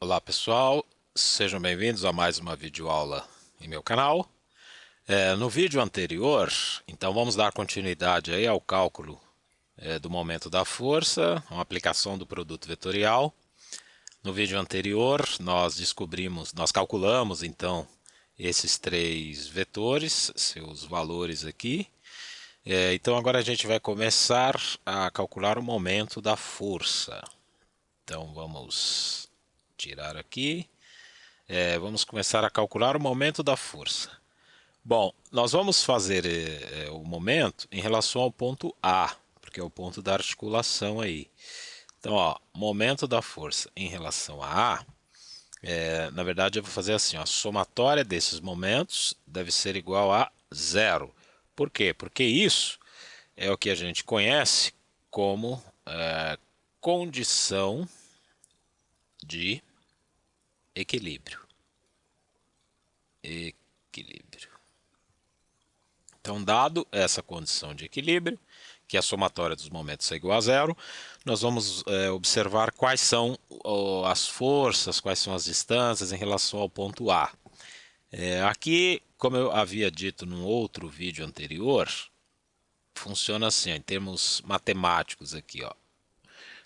Olá pessoal, sejam bem-vindos a mais uma videoaula em meu canal. No vídeo anterior, então vamos dar continuidade aí ao cálculo do momento da força, uma aplicação do produto vetorial. No vídeo anterior nós calculamos então esses três vetores, seus valores aqui. Então agora a gente vai começar a calcular o momento da força. Então vamos tirar aqui. Vamos começar a calcular o momento da força. Bom, nós vamos fazer o momento em relação ao ponto A, porque é o ponto da articulação aí. Então, ó, momento da força em relação a A, na verdade eu vou fazer assim, ó, a somatória desses momentos deve ser igual a zero. Por quê? Porque isso é o que a gente conhece como condição de equilíbrio. Equilíbrio. Então, dado essa condição de equilíbrio, que a somatória dos momentos é igual a zero, nós vamos observar quais são as forças, quais são as distâncias em relação ao ponto A. Aqui, como eu havia dito num outro vídeo anterior, funciona assim, ó, em termos matemáticos aqui, ó.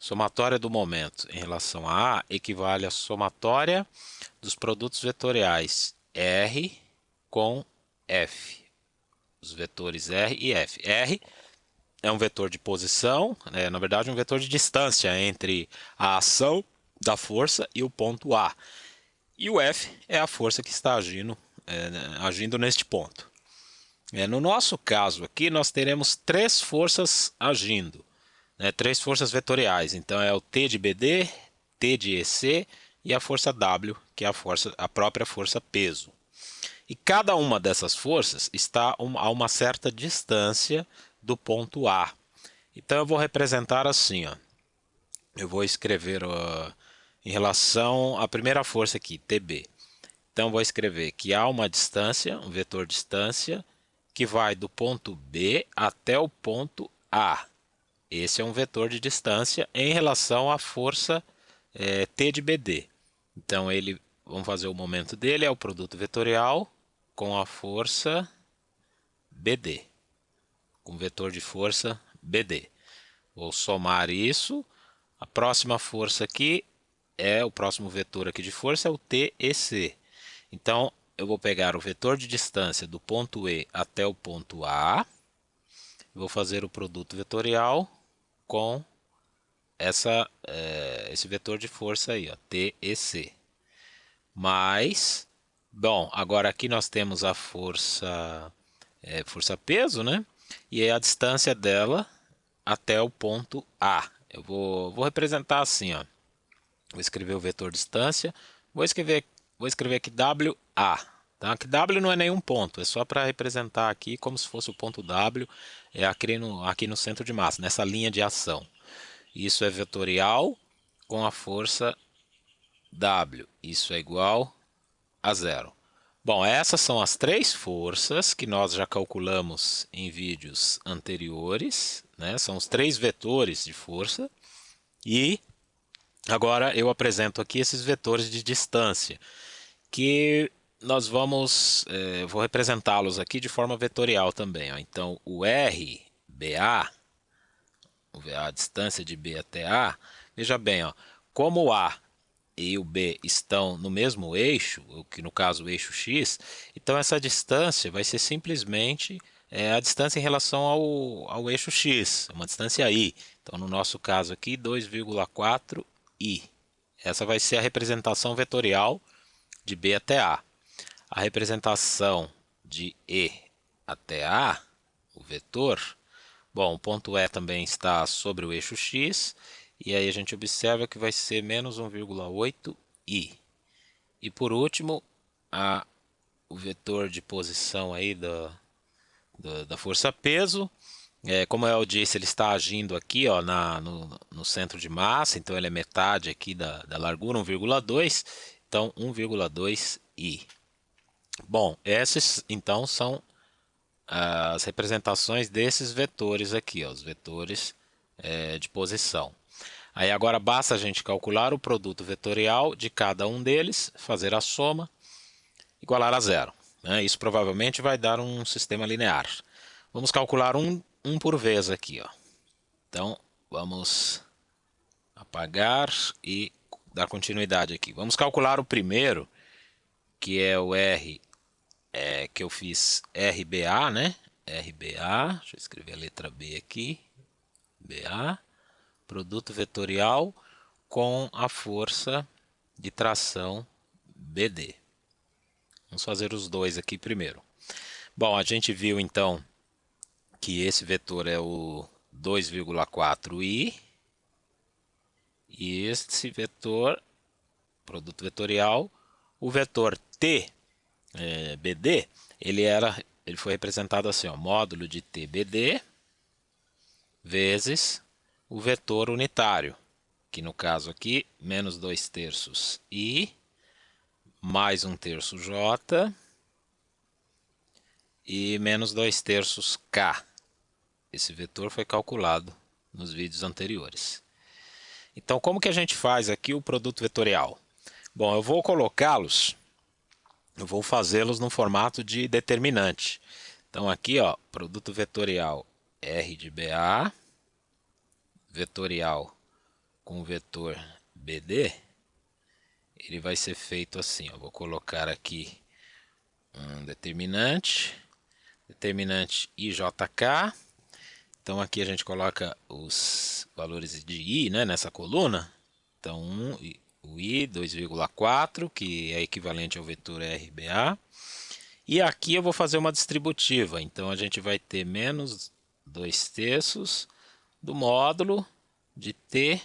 Somatória do momento em relação a A equivale à somatória dos produtos vetoriais R com F. Os vetores R e F. R é um vetor de posição, na verdade um vetor de distância entre a ação da força e o ponto A. E o F é a força que está agindo neste ponto. No nosso caso aqui, nós teremos três forças agindo, três forças vetoriais. Então é o T de BD, T de EC e a força W, que é a própria força peso. E cada uma dessas forças está a uma certa distância do ponto A. Então eu vou representar assim, ó. Eu vou escrever em relação à primeira força aqui, TB. Então eu vou escrever que há uma distância, um vetor distância, que vai do ponto B até o ponto A. Esse é um vetor de distância em relação à força T de BD. Então vamos fazer o momento dele, é o produto vetorial com a força BD, com vetor de força BD. Vou somar isso. A próxima força aqui o próximo vetor aqui de força é o TEC. Então eu vou pegar o vetor de distância do ponto E até o ponto A. Vou fazer o produto vetorial com esse vetor de força aí, ó, TEC. Mais, bom, agora aqui nós temos a força peso, né? E a distância dela até o ponto A. Eu vou representar assim, ó. Vou escrever o vetor distância. Vou escrever aqui WA. Tá? Que W não é nenhum ponto, é só para representar aqui como se fosse o ponto W aqui no centro de massa, nessa linha de ação. Isso é vetorial com a força W. Isso é igual a zero. Bom, essas são as três forças que nós já calculamos em vídeos anteriores, né? São os três vetores de força. E agora eu apresento aqui esses vetores de distância, que nós vou representá-los aqui de forma vetorial também. Ó. Então, o RBA, a distância de B até A, veja bem, ó, como o A e o B estão no mesmo eixo, que no caso o eixo X, então essa distância vai ser simplesmente a distância em relação ao eixo X, uma distância I. Então no nosso caso aqui 2,4 I. Essa vai ser a representação vetorial de B até A. A representação de E até A, o vetor, bom, o ponto E também está sobre o eixo X, e aí a gente observa que vai ser menos 1,8 I. E por último, o vetor de posição aí da força peso. Como eu disse, ele está agindo aqui ó, no centro de massa, então ele é metade aqui da largura, 1,2, então 1,2 I. Bom, essas então são as representações desses vetores aqui, ó, os vetores de posição. Aí agora basta a gente calcular o produto vetorial de cada um deles, fazer a soma, igualar a zero, né? Isso provavelmente vai dar um sistema linear. Vamos calcular um por vez aqui, ó. Então, vamos apagar e dar continuidade aqui. Vamos calcular o primeiro, que é o R, que eu fiz RBA, né? RBA, deixa eu escrever a letra B aqui. BA, produto vetorial com a força de tração BD. Vamos fazer os dois aqui primeiro. Bom, a gente viu então que esse vetor é o 2,4i e esse vetor, produto vetorial, o vetor T, BD, ele foi representado assim, ó, módulo de TBD vezes o vetor unitário, que no caso aqui, menos 2/3 I, mais 1/3 J e menos 2/3 K. Esse vetor foi calculado nos vídeos anteriores. Então, como que a gente faz aqui o produto vetorial? Bom, eu vou colocá-los, eu vou fazê-los no formato de determinante. Então aqui, ó, produto vetorial R de BA, vetorial com vetor BD, ele vai ser feito assim, ó, vou colocar aqui um determinante, determinante IJK. Então aqui a gente coloca os valores de I, né, nessa coluna. Então o I 2,4, que é equivalente ao vetor RBA. E aqui eu vou fazer uma distributiva. Então a gente vai ter menos 2/3 do módulo de TBD.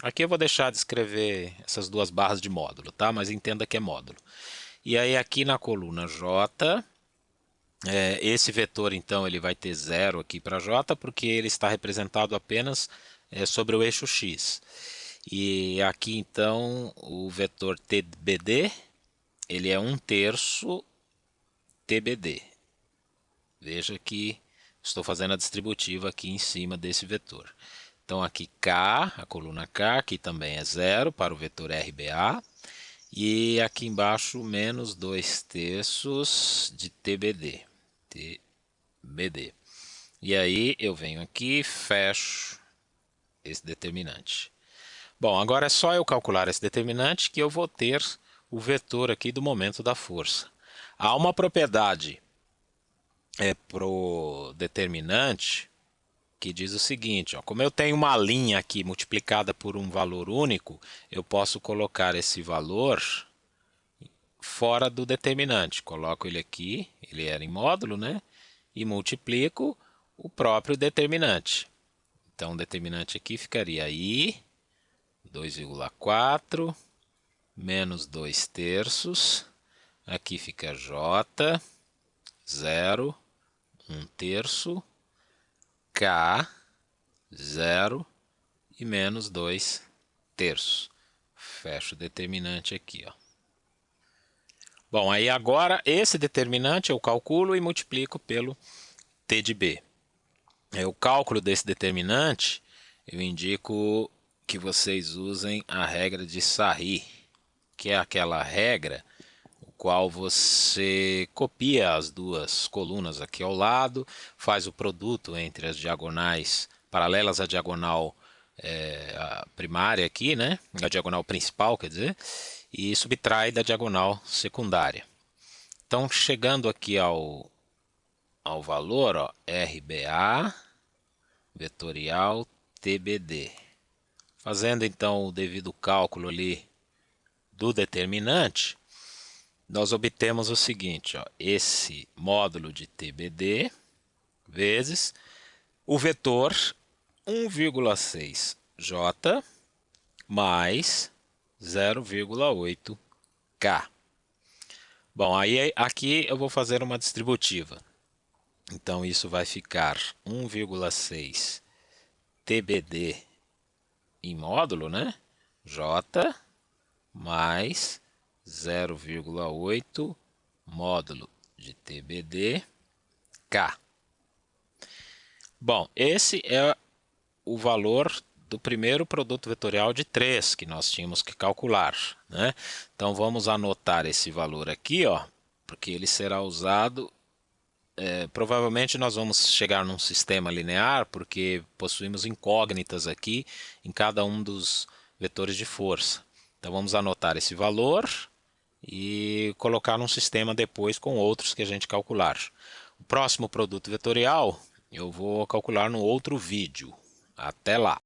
Aqui eu vou deixar de escrever essas duas barras de módulo, tá? Mas entenda que é módulo. E aí aqui na coluna J, esse vetor então ele vai ter zero aqui para J, porque ele está representado apenas sobre o eixo X. E aqui então o vetor TBD, ele é 1/3 TBD. Veja que estou fazendo a distributiva aqui em cima desse vetor. Então aqui K, a coluna K, aqui também é zero para o vetor RBA. E aqui embaixo menos 2/3 de TBD. TBD. E aí eu venho aqui e fecho esse determinante. Bom, agora é só eu calcular esse determinante que eu vou ter o vetor aqui do momento da força. Há uma propriedade para o determinante que diz o seguinte, ó, como eu tenho uma linha aqui multiplicada por um valor único, eu posso colocar esse valor fora do determinante. Coloco ele aqui, ele era em módulo, né? E multiplico o próprio determinante. Então o determinante aqui ficaria I 2,4 menos 2/3. Aqui fica J 0, 1/3, K 0 e menos 2/3. Fecho o determinante aqui, ó. Bom, aí agora esse determinante eu calculo e multiplico pelo T de B. O cálculo desse determinante, eu indico que vocês usem a regra de Sarri, que é aquela regra no qual você copia as duas colunas aqui ao lado, faz o produto entre as diagonais paralelas à diagonal a primária aqui, né? A diagonal principal, quer dizer, e subtrai da diagonal secundária. Então, chegando aqui ao valor, ó, RBA, vetorial, TBD. Fazendo então o devido cálculo ali do determinante, nós obtemos o seguinte, ó, esse módulo de TBD vezes o vetor 1,6J mais 0,8K. Bom, aí aqui eu vou fazer uma distributiva. Então isso vai ficar 1,6 TBD em módulo, né? J mais 0,8 módulo de TBD K. Bom, esse é o valor do primeiro produto vetorial de 3 que nós tínhamos que calcular, né? Então vamos anotar esse valor aqui, ó, porque ele será usado. Provavelmente nós vamos chegar num sistema linear, porque possuímos incógnitas aqui em cada um dos vetores de força. Então vamos anotar esse valor e colocar num sistema depois com outros que a gente calcular. O próximo produto vetorial eu vou calcular no outro vídeo. Até lá!